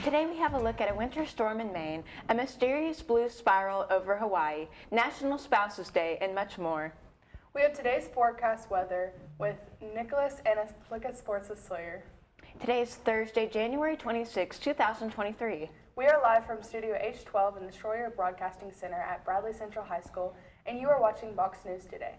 Today we have a look at a winter storm in Maine, a mysterious blue spiral over Hawaii, National Spouses Day, and much more. We have today's forecast weather with Nicholas and a look at sports with Sawyer. Today is Thursday, January 26, 2023. We are live from Studio H12 in the Shroyer Broadcasting Center at Bradley Central High School, and you are watching VOX News Today.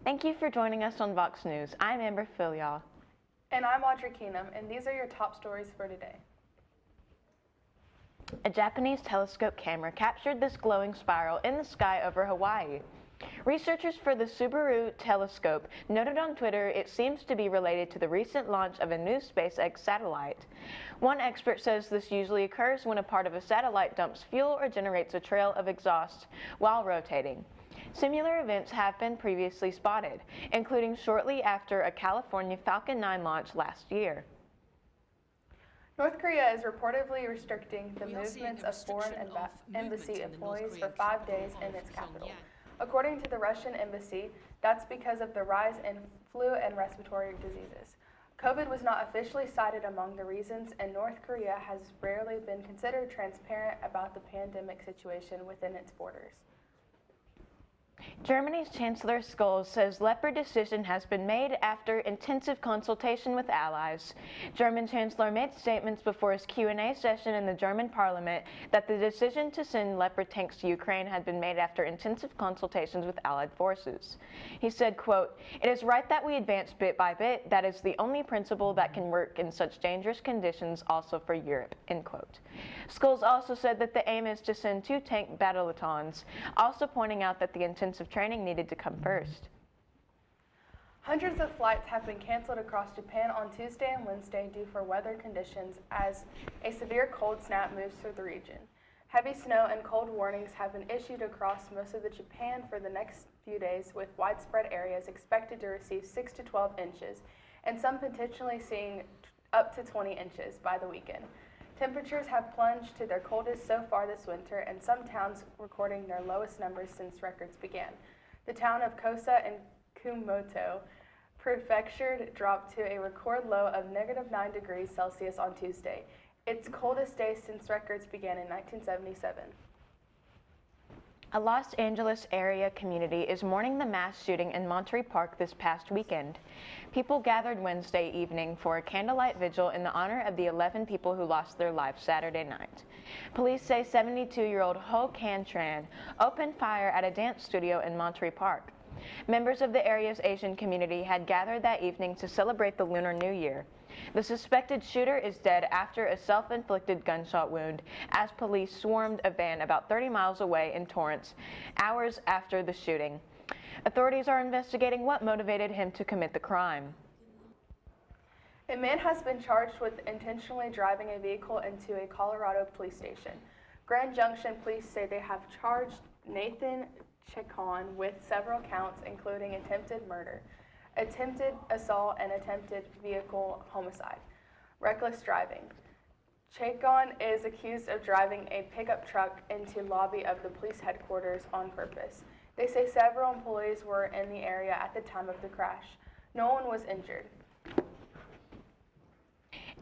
Thank you for joining us on VOX News. I'm Amber Filial. And I'm Audrey Keenum, and these are your top stories for today. A Japanese telescope camera captured this glowing spiral in the sky over Hawaii. Researchers for the Subaru telescope noted on Twitter it seems to be related to the recent launch of a new SpaceX satellite. One expert says this usually occurs when a part of a satellite dumps fuel or generates a trail of exhaust while rotating. Similar events have been previously spotted, including shortly after a California Falcon 9 launch last year. North Korea is reportedly restricting the movements of foreign embassy employees for 5 days in its capital. According to the Russian embassy, that's because of the rise in flu and respiratory diseases. COVID was not officially cited among the reasons, and North Korea has rarely been considered transparent about the pandemic situation within its borders. Germany's Chancellor Scholz says Leopard decision has been made after intensive consultation with allies. German Chancellor made statements before his Q&A session in the German parliament that the decision to send Leopard tanks to Ukraine had been made after intensive consultations with allied forces. He said, quote, "It is right that we advance bit by bit. That is the only principle that can work in such dangerous conditions also for Europe," end quote. Scholz also said that the aim is to send 2 tank bataillons, also pointing out that the intensive training needed to come first. Hundreds of flights have been canceled across Japan on Tuesday and Wednesday due for weather conditions as a severe cold snap moves through the region. Heavy snow and cold warnings have been issued across most of the Japan for the next few days, with widespread areas expected to receive 6 to 12 inches and some potentially seeing up to 20 inches by the weekend. Temperatures have plunged to their coldest so far this winter, and some towns recording their lowest numbers since records began. The town of Kosa in Kumamoto Prefecture dropped to a record low of -9 degrees Celsius on Tuesday, its coldest day since records began in 1977. A Los Angeles area community is mourning the mass shooting in Monterey Park this past weekend. People gathered Wednesday evening for a candlelight vigil in the honor of the 11 people who lost their lives Saturday night. Police say 72-year-old Ho Can Tran opened fire at a dance studio in Monterey Park. Members of the area's Asian community had gathered that evening to celebrate the Lunar New Year. The suspected shooter is dead after a self-inflicted gunshot wound as police swarmed a van about 30 miles away in Torrance hours after the shooting. Authorities are investigating what motivated him to commit the crime. A man has been charged with intentionally driving a vehicle into a Colorado police station. Grand Junction police say they have charged Nathan Chacon with several counts, including attempted murder, attempted assault, and attempted vehicle homicide. Reckless driving. Chacon is accused of driving a pickup truck into lobby of the police headquarters on purpose. They say several employees were in the area at the time of the crash. No one was injured.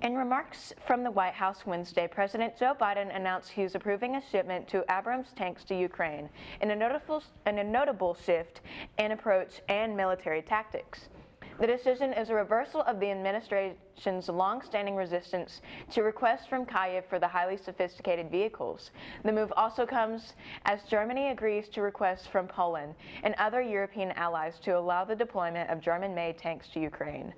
In remarks from the White House Wednesday, President Joe Biden announced he was approving a shipment to Abrams tanks to Ukraine in a notable shift in approach and military tactics. The decision is a reversal of the administration's long-standing resistance to requests from Kyiv for the highly sophisticated vehicles. The move also comes as Germany agrees to requests from Poland and other European allies to allow the deployment of German-made tanks to Ukraine.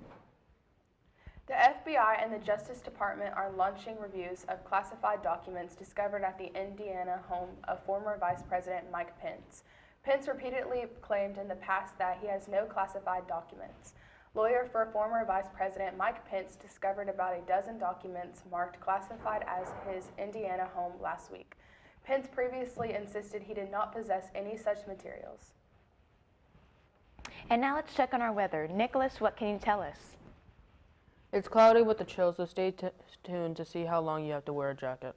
The FBI and the Justice Department are launching reviews of classified documents discovered at the Indiana home of former Vice President Mike Pence. Pence repeatedly claimed in the past that he has no classified documents. Lawyer for former Vice President Mike Pence discovered about a dozen documents marked classified as his Indiana home last week. Pence previously insisted he did not possess any such materials. And now let's check on our weather. Nicholas, what can you tell us? It's cloudy with a chill, so stay tuned to see how long you have to wear a jacket.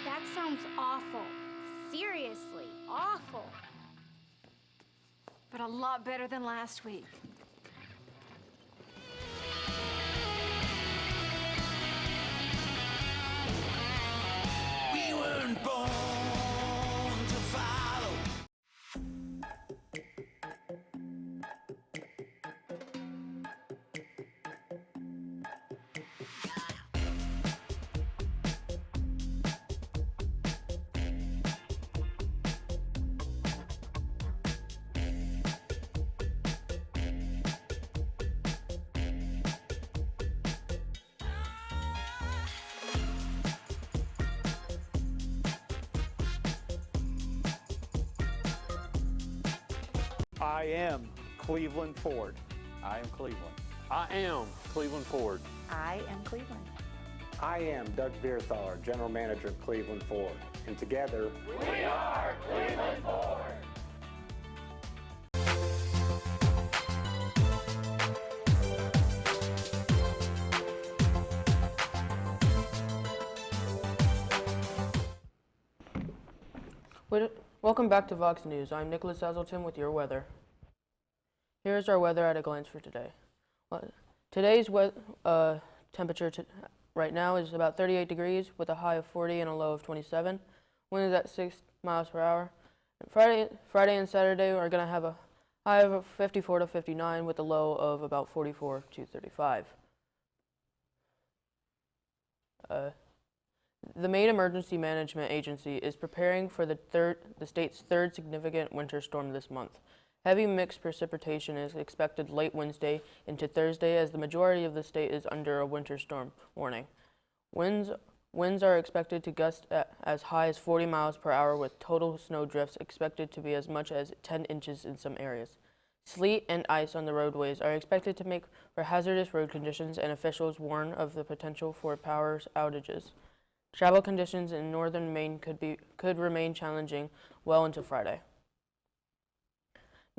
That sounds awful. Seriously, awful. But a lot better than last week. We weren't born to follow. I am Cleveland Ford. I am Cleveland. I am Cleveland Ford. I am Cleveland. I am Doug Vierthaler, General Manager of Cleveland Ford, and together, We are Cleveland Ford. Welcome back to Vox News. I'm Nicholas Hazelton with your weather. Here's our weather at a glance for today. Today's temperature right now is about 38 degrees with a high of 40 and a low of 27. Wind is at 6 miles per hour. And Friday and Saturday are going to have a high of 54 to 59 with a low of about 44 to 35. The Maine Emergency Management Agency is preparing for the state's third significant winter storm this month. Heavy mixed precipitation is expected late Wednesday into Thursday as the majority of the state is under a winter storm warning. Winds are expected to gust as high as 40 miles per hour with total snow drifts expected to be as much as 10 inches in some areas. Sleet and ice on the roadways are expected to make for hazardous road conditions, and officials warn of the potential for power outages. Travel conditions in northern Maine could remain challenging well into Friday.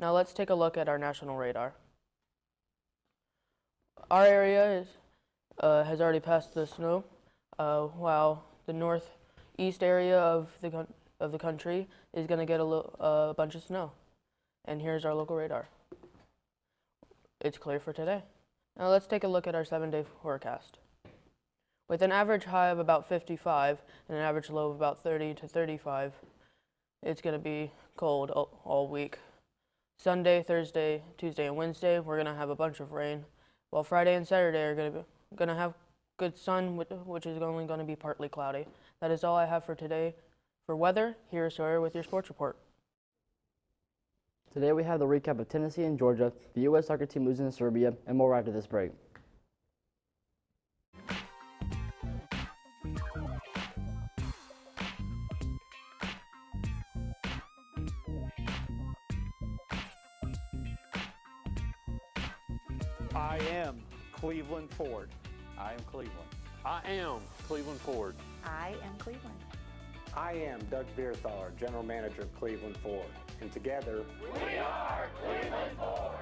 Now let's take a look at our national radar. Our area has already passed the snow, while the northeast area of the country is going to get a bunch of snow. And here's our local radar. It's clear for today. Now let's take a look at our 7-day forecast. With an average high of about 55 and an average low of about 30 to 35, it's going to be cold all week. Sunday, Thursday, Tuesday, and Wednesday, we're going to have a bunch of rain, while Friday and Saturday are going to have good sun, which is only going to be partly cloudy. That is all I have for today. For weather, here is Sawyer with your sports report. Today we have the recap of Tennessee and Georgia, the U.S. soccer team losing to Serbia, and more after this break. I am Cleveland Ford. I am Cleveland. I am Cleveland Ford. I am Cleveland. I am Doug Vierthaler, General Manager of Cleveland Ford. And together, We are Cleveland Ford.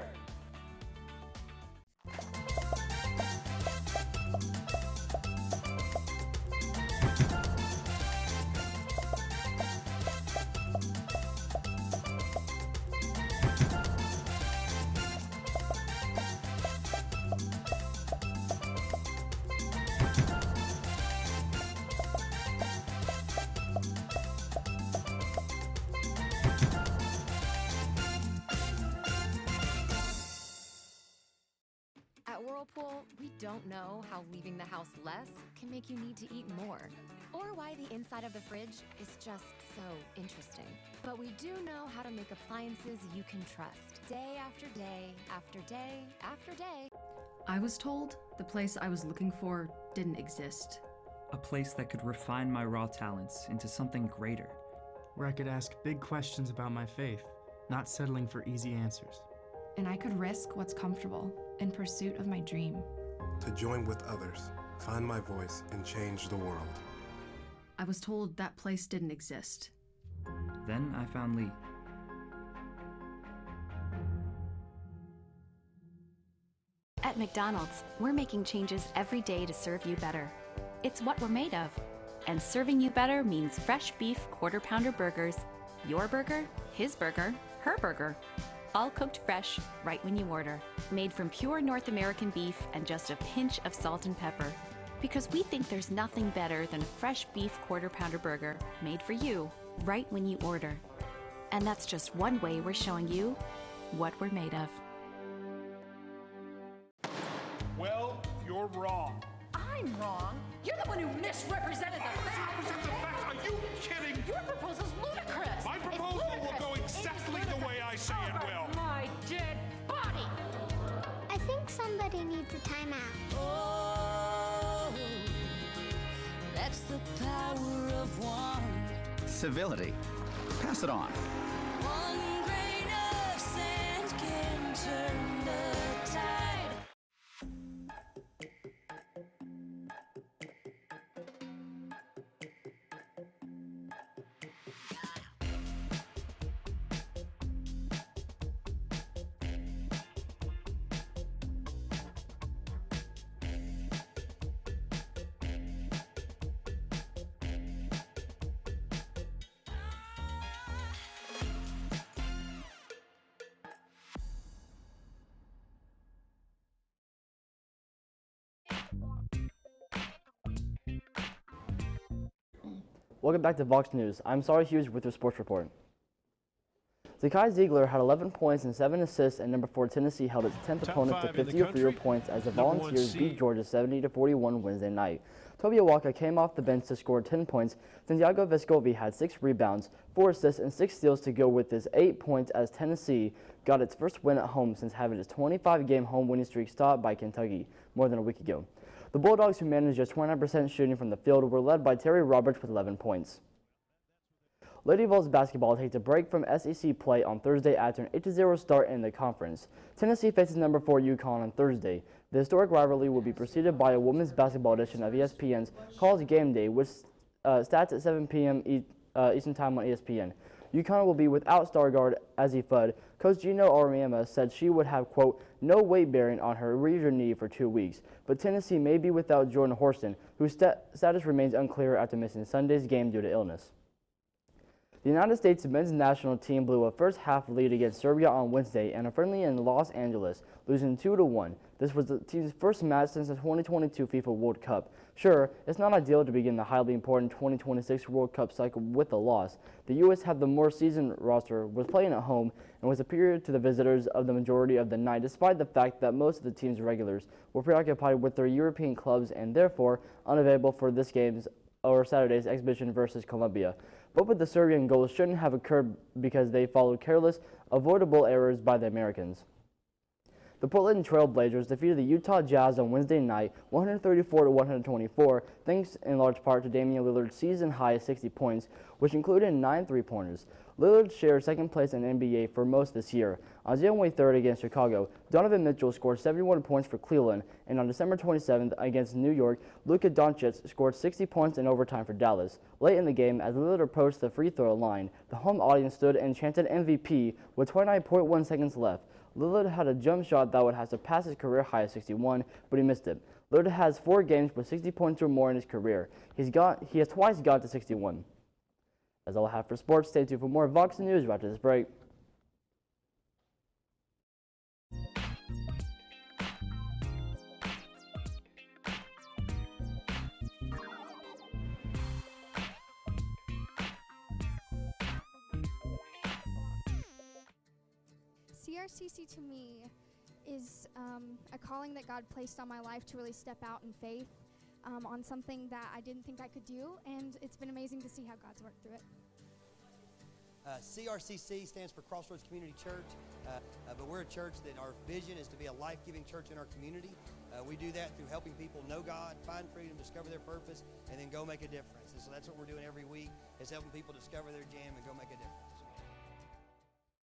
At Whirlpool, we don't know how leaving the house less can make you need to eat more, or why the inside of the fridge is just so interesting. But we do know how to make appliances you can trust, day after day, after day, after day. I was told the place I was looking for didn't exist. A place that could refine my raw talents into something greater. Where I could ask big questions about my faith, not settling for easy answers. And I could risk what's comfortable in pursuit of my dream. To join with others, find my voice, and change the world. I was told that place didn't exist. Then I found Lee. At McDonald's, we're making changes every day to serve you better. It's what we're made of. And serving you better means fresh beef quarter-pounder burgers. Your burger, his burger, her burger. All cooked fresh, right when you order. Made from pure North American beef and just a pinch of salt and pepper. Because we think there's nothing better than a fresh beef quarter-pounder burger made for you, right when you order. And that's just one way we're showing you what we're made of. Well, you're wrong. I'm wrong. You're the one who misrepresented the facts. Are you kidding? Your proposal's ludicrous. My proposal will go exactly the way I say it will. My dead body. I think somebody needs a timeout. Oh, that's the power of one. Civility. Pass it on. One grain of sand can turn the tide. Welcome back to Vox News. I'm Sorry Hughes with your sports report. Zakai Ziegler had 11 points and 7 assists, and number 4 Tennessee held its 10th opponent to 50 or fewer points as the Volunteers beat Georgia 70-41 Wednesday night. Toby Awaka came off the bench to score 10 points. Santiago Vescovi had 6 rebounds, 4 assists, and 6 steals to go with his 8 points as Tennessee got its first win at home since having its 25-game home winning streak stopped by Kentucky more than a week ago. The Bulldogs, who managed just 29% shooting from the field, were led by Terry Roberts with 11 points. Lady Vols basketball takes a break from SEC play on Thursday after an 8-0 start in the conference. Tennessee faces number 4 UConn on Thursday. The historic rivalry will be preceded by a women's basketball edition of ESPN's College Game Day, which starts at 7 p.m. Eastern Time on ESPN. UConn will be without star guard Azzi Fudd. Coach Gino Auriemma said she would have, quote, no weight bearing on her injured knee for 2 weeks. But Tennessee may be without Jordan Horston, whose status remains unclear after missing Sunday's game due to illness. The United States men's national team blew a first-half lead against Serbia on Wednesday in a friendly in Los Angeles, losing 2-1. This was the team's first match since the 2022 FIFA World Cup. Sure, it's not ideal to begin the highly important 2026 World Cup cycle with a loss. The U.S. had the more seasoned roster, was playing at home, and was superior to the visitors of the majority of the night, despite the fact that most of the team's regulars were preoccupied with their European clubs and therefore unavailable for this game's or Saturday's exhibition versus Colombia. Both of the Serbian goals shouldn't have occurred because they followed careless, avoidable errors by the Americans. The Portland Trail Blazers defeated the Utah Jazz on Wednesday night 134-124, thanks in large part to Damian Lillard's season-high 60 points, which included 9 three-pointers. Lillard shared second place in NBA for most this year. On January 3rd against Chicago, Donovan Mitchell scored 71 points for Cleveland, and on December 27th against New York, Luka Doncic scored 60 points in overtime for Dallas. Late in the game, as Lillard approached the free throw line, the home audience stood and chanted MVP with 29.1 seconds left. Lillard had a jump shot that would have surpassed his career high of 61, but he missed it. Lillard has 4 games with 60 points or more in his career. He has twice got to 61. That's all I have for sports. Stay tuned for more Vox News right after this break. CRCC to me is a calling that God placed on my life to really step out in faith on something that I didn't think I could do, and it's been amazing to see how God's worked through it. CRCC stands for Crossroads Community Church, but we're a church that our vision is to be a life-giving church in our community. We do that through helping people know God, find freedom, discover their purpose, and then go make a difference. And so that's what we're doing every week, is helping people discover their jam and go make a difference.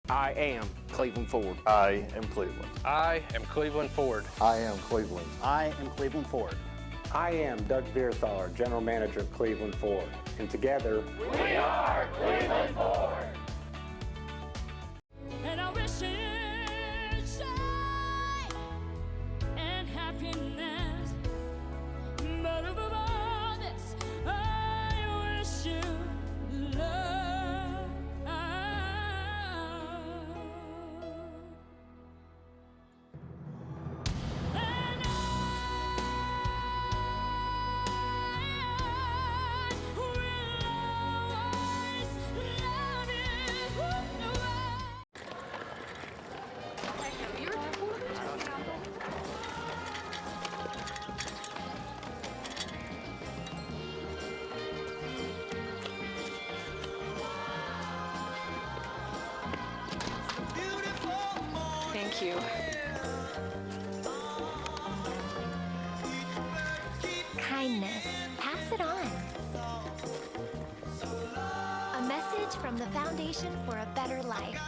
I am Cleveland Ford. I am Cleveland. I am Cleveland Ford. I am Cleveland. I am Cleveland Ford. I am Doug Vierthaler, General Manager of Cleveland Ford. And together, we are Cleveland Ford. And I wish it joy and happiness. But above all this, I wish you love. Thank you. Kindness. Pass it on. A message from the Foundation for a Better Life.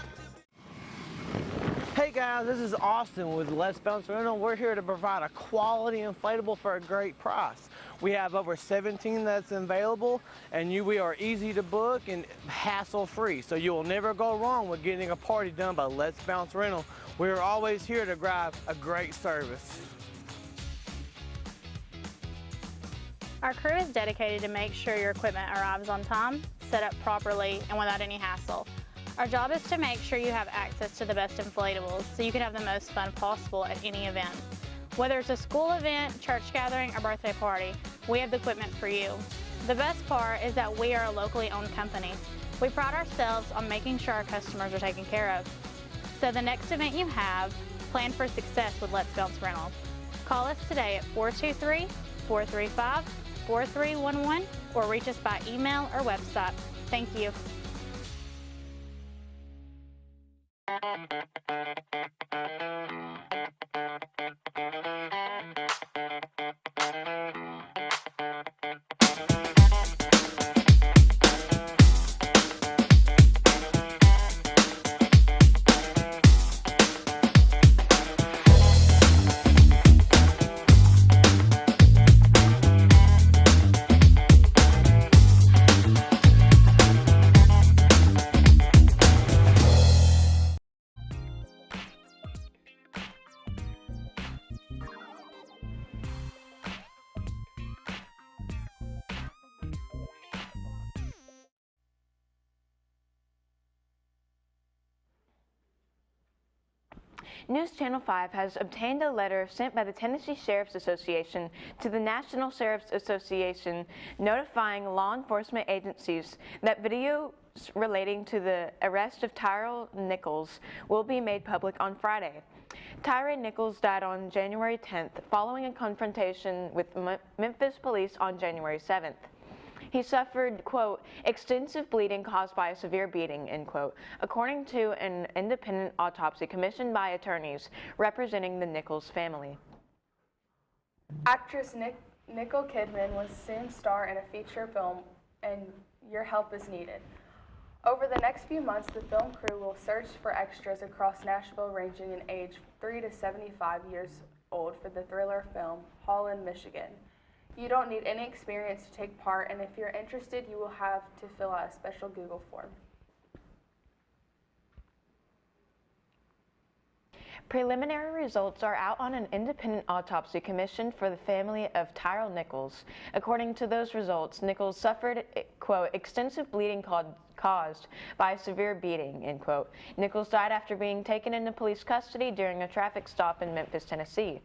Hey guys, this is Austin with Let's Bounce Rental. We're here to provide a quality inflatable for a great price. We have over 17 that's available, and we are easy to book and hassle-free, so you will never go wrong with getting a party done by Let's Bounce Rental. We are always here to provide a great service. Our crew is dedicated to make sure your equipment arrives on time, set up properly, and without any hassle. Our job is to make sure you have access to the best inflatables so you can have the most fun possible at any event. Whether it's a school event, church gathering, or birthday party, we have the equipment for you. The best part is that we are a locally owned company. We pride ourselves on making sure our customers are taken care of. So the next event you have, plan for success with Let's Bounce Rental. Call us today at 423-435-4311 or reach us by email or website. Thank you. News Channel 5 has obtained a letter sent by the Tennessee Sheriff's Association to the National Sheriff's Association notifying law enforcement agencies that videos relating to the arrest of Tyrell Nichols will be made public on Friday. Tyrell Nichols died on January 10th following a confrontation with Memphis police on January 7th. He suffered, quote, extensive bleeding caused by a severe beating, end quote, according to an independent autopsy commissioned by attorneys representing the Nichols family. Actress Nicole Kidman will soon star in a feature film, and your help is needed. Over the next few months, the film crew will search for extras across Nashville ranging in age 3 to 75 years old for the thriller film Holland, Michigan. You don't need any experience to take part, and if you're interested, you will have to fill out a special Google form. Preliminary results are out on an independent autopsy commissioned for the family of Tyrell Nichols. According to those results, Nichols suffered, quote, extensive bleeding caused by a severe beating, end quote. Nichols died after being taken into police custody during a traffic stop in Memphis, Tennessee.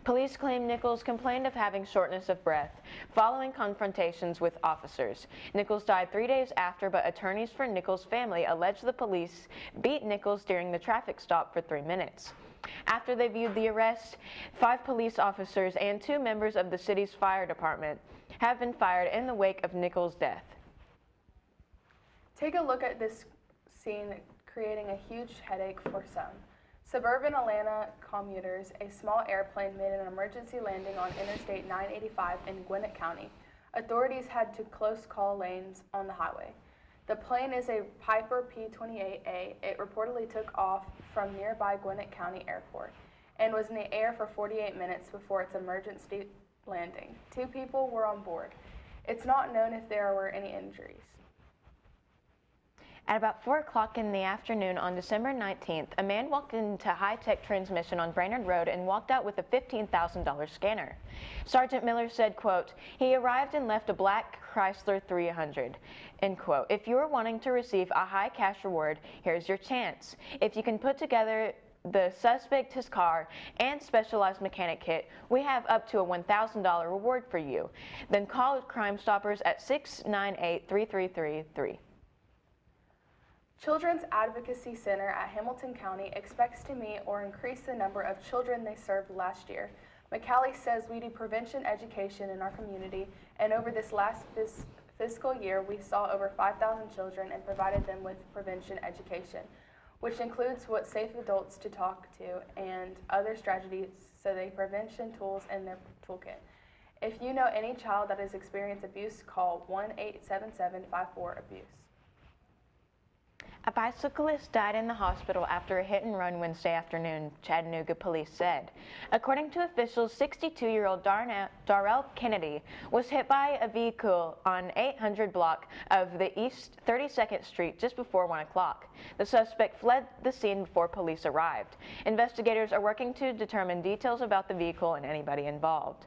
Police claim Nichols complained of having shortness of breath following confrontations with officers. Nichols died 3 days after, but attorneys for Nichols' family allege the police beat Nichols during the traffic stop for 3 minutes. After they viewed the arrest, 5 police officers and 2 members of the city's fire department have been fired in the wake of Nichols' death. Take a look at this scene creating a huge headache for some. Suburban Atlanta commuters, a small airplane made an emergency landing on Interstate 985 in Gwinnett County. Authorities had to close call lanes on the highway. The plane is a Piper P-28A. It reportedly took off from nearby Gwinnett County Airport and was in the air for 48 minutes before its emergency landing. 2 people were on board. It's not known if there were any injuries. At about 4 o'clock in the afternoon on December 19th, a man walked into high-tech transmission on Brainerd Road and walked out with a $15,000 scanner. Sergeant Miller said, quote, he arrived and left a black Chrysler 300, end quote. If you are wanting to receive a high cash reward, here's your chance. If you can put together the suspect, his car, and specialized mechanic kit, we have up to a $1,000 reward for you. Then call Crime Stoppers at 698-3333. Children's Advocacy Center at Hamilton County expects to meet or increase the number of children they served last year. McCallie says we do prevention education in our community, and over this last fiscal year, we saw over 5,000 children and provided them with prevention education, which includes what safe adults to talk to and other strategies so they prevention tools in their toolkit. If you know any child that has experienced abuse, call 1-877-54-ABUSE. A bicyclist died in the hospital after a hit-and-run Wednesday afternoon, Chattanooga police said. According to officials, 62-year-old Darrell Kennedy was hit by a vehicle on 800 block of the East 32nd Street just before 1 o'clock. The suspect fled the scene before police arrived. Investigators are working to determine details about the vehicle and anybody involved.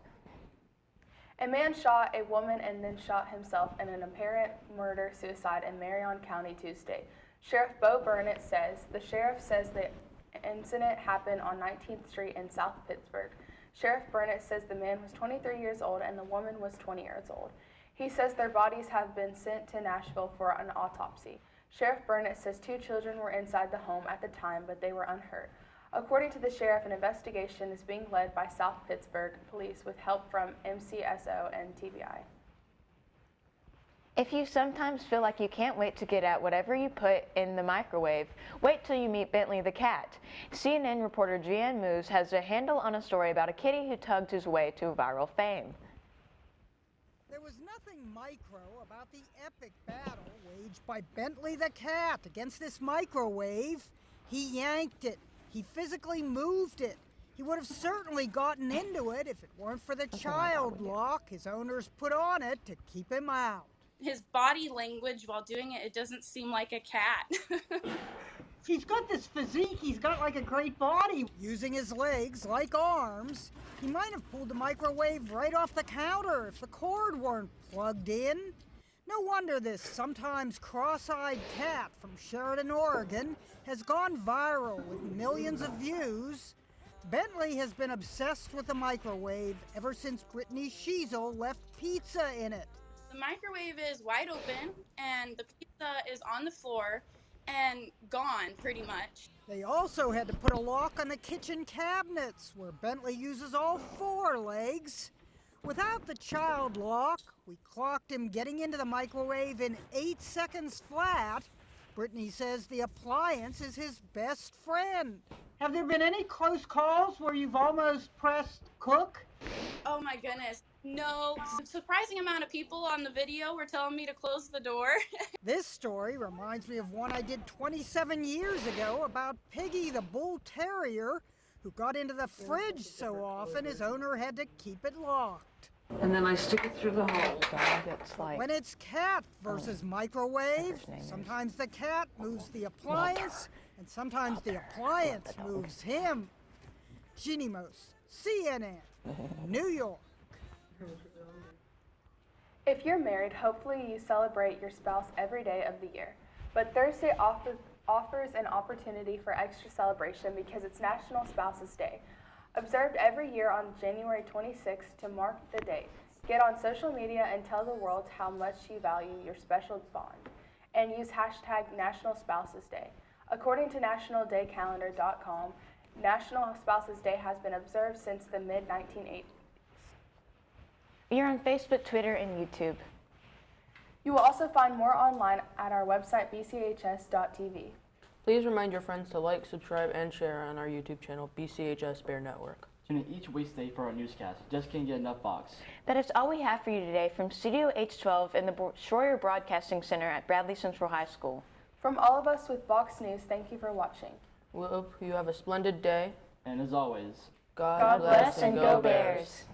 A man shot a woman and then shot himself in an apparent murder-suicide in Marion County Tuesday. Sheriff Bo Burnett says the sheriff says the incident happened on 19th Street in South Pittsburgh. Sheriff Burnett says the man was 23 years old and the woman was 20 years old. He says their bodies have been sent to Nashville for an autopsy. Sheriff Burnett says 2 children were inside the home at the time, but they were unhurt. According to the sheriff, an investigation is being led by South Pittsburgh Police with help from MCSO and TBI. If you sometimes feel like you can't wait to get out whatever you put in the microwave, wait till you meet Bentley the cat. CNN reporter Gian Moose has a handle on a story about a kitty who tugged his way to viral fame. There was nothing micro about the epic battle waged by Bentley the cat against this microwave. He yanked it. He physically moved it. He would have certainly gotten into it if it weren't for the child lock his owners put on it to keep him out. His body language while doing it, it doesn't seem like a cat. He's got this physique, he's got like a great body. Using his legs like arms, he might have pulled the microwave right off the counter if the cord weren't plugged in. No wonder this sometimes cross-eyed cat from Sheridan, Oregon has gone viral with millions of views. Bentley has been obsessed with the microwave ever since Brittany Sheasel left pizza in it. The microwave is wide open and the pizza is on the floor and gone pretty much. They also had to put a lock on the kitchen cabinets where Bentley uses all 4 legs. Without the child lock, we clocked him getting into the microwave in 8 seconds flat. Brittany says the appliance is his best friend. Have there been any close calls where you've almost pressed cook? Oh my goodness. No, surprising amount of people on the video were telling me to close the door. This story reminds me of one I did 27 years ago about Piggy the bull terrier who got into the fridge so often his owner had to keep it locked. And then I stick it through the hole. When it's cat versus microwave, sometimes the cat moves the appliance and sometimes the appliance moves him. Ginimos, CNN, New York. If you're married, hopefully you celebrate your spouse every day of the year. But Thursday offers an opportunity for extra celebration because it's National Spouses Day. Observed every year on January 26th to mark the date. Get on social media and tell the world how much you value your special bond. And use hashtag National Spouses Day. According to nationaldaycalendar.com, National Spouses Day has been observed since the mid-1980s. We are on Facebook, Twitter, and YouTube. You will also find more online at our website, BCHS.TV. Please remind your friends to like, subscribe, and share on our YouTube channel, BCHS Bear Network. Tune in each weekday for our newscast. Just can't get enough Vox. That is all we have for you today from Studio H12 in the Shroyer Broadcasting Center at Bradley Central High School. From all of us with Vox News, thank you for watching. We hope you have a splendid day. And as always, God bless and go Bears.